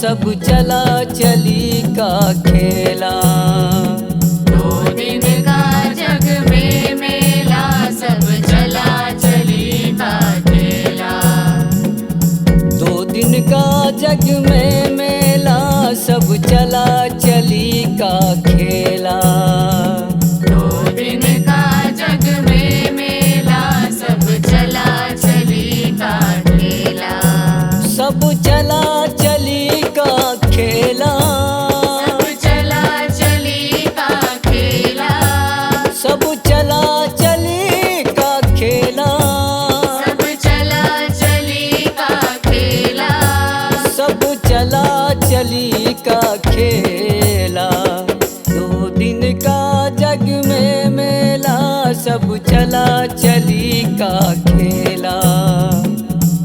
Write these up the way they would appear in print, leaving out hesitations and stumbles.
सब चला चली का खेला। 2 दिन का जग में मेला, सब चला चली का खेला। 2 दिन का जग में मेला, सब चला चली का खेला। 2 दिन का जग में मेला, सब चला चली का खेला। सब चला चली का खेला। सब चला चली का खेला। सब चला चली का खेला। सब चला चली का खेला। सब चला चली का खेला। 2 दिन का जग में मेला, सब चला चली का खेला।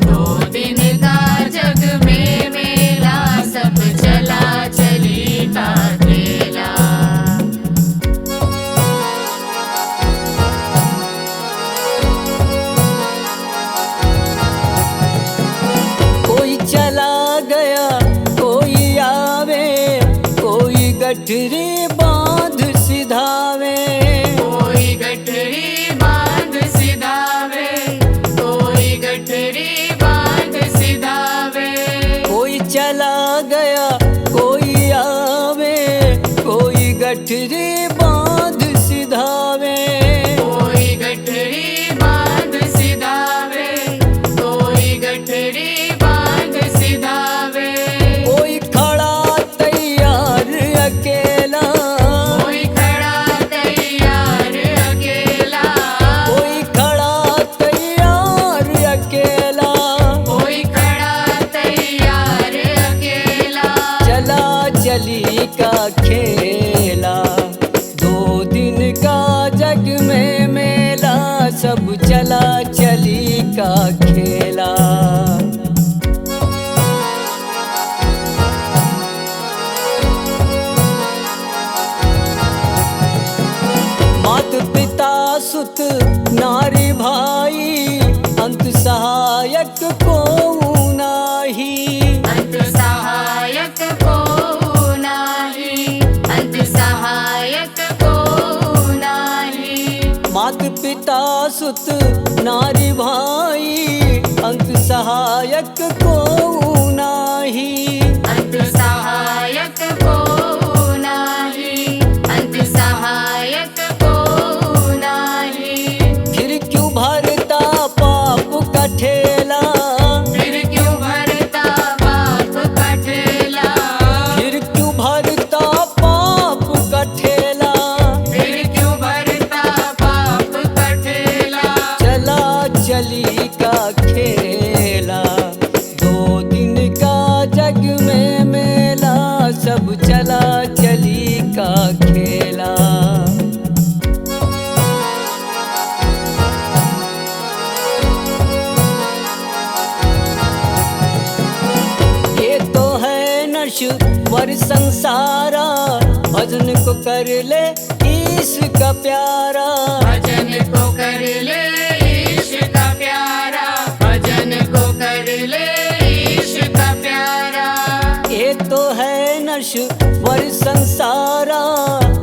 2 दिन का जग में मेला, सब चला चली का खेला। कोई चला गया कोई आवे, कोई गठरी बांध सिधावे। कोई गठरी बांध सिधावे, कोई गठरी बांध सिधावे। कोई चला गया कोई आवे, कोई गठरी बांध सिधावे। कोई गठरी बांध सिधावे, कोई गठरी बांध सिधावे। कोई खड़ा तैयार अकेला। कोई खड़ा तैयार अकेला। कोई खड़ा तैयार अकेला। कोई खड़ा तैयार अकेला। चला चली का खेला। 2 दिन का जग में मेला, सब चला चली का खेला। मात पिता सुत नारी भाई, अंत सहायक को नाही। अंत सहायक को नाही, अंत सहायक को नाही। मात पिता सुत नारी भाई, अंत सहायक को नाही। अंत सहायक को नाही, अंत सहायक को नाही। फिर क्यों भरता पाप का ठेला। फिर क्यों भरता पाप का ठेला। फिर क्यों भरता पाप का ठेला। फिर क्यों भरता पाप का ठेला। चला चली का खेला। 2 दिन का जग में मेला, सब चला चली का खेला। ये तो है नश्वर संसारा, भजन को कर ले ईश का प्यारा। भजन को कर ले ईश का प्यारा। भजन को कर ले ईश का प्यारा। ये तो है नश्वर संसारा,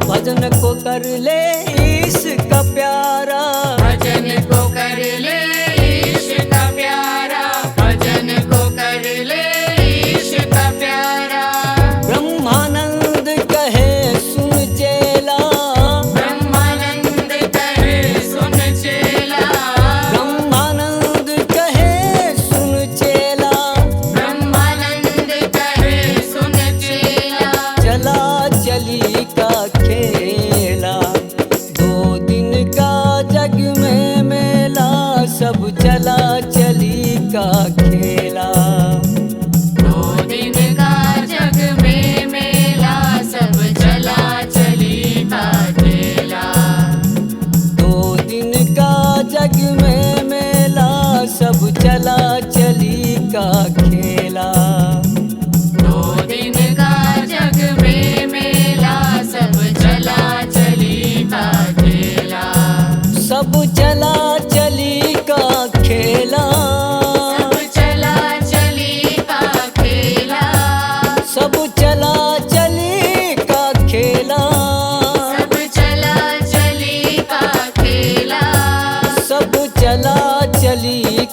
भजन को कर ले ईश का प्यारा। भजन को कर ले ईश का प्यारा। भजन को कर ले ईश का प्यारा। ब्रह्मानंद कहे सुन चेला। ब्रह्मानंद कहे सुन चेला। ब्रह्मानंद कहे सुन चेला। ब्रह्मानंद कहे सुन चेला। चला चली का खेला। 2 दिन का जग में मेला, सब चला चली का खेला। 2 दिन का जग में मेला, सब चला चली का खेला। 2 दिन का जग में मेला, सब चला चली का खेला। 2 दिन का जग में मेला,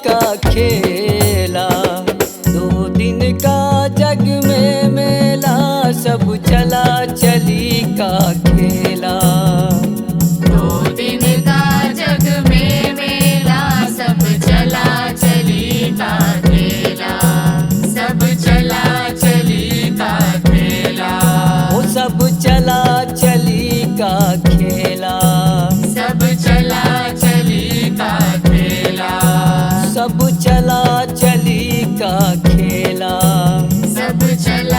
का खेला। 2 दिन का जग में मेला, सब चला चली का खेला। 2 दिन का जग में मेला, सब चला चली का खेला। सब चला चली का खेला। वो सब चला चली का खेला। सब चला चली का खेला। सब चला चली का खेला। सब चला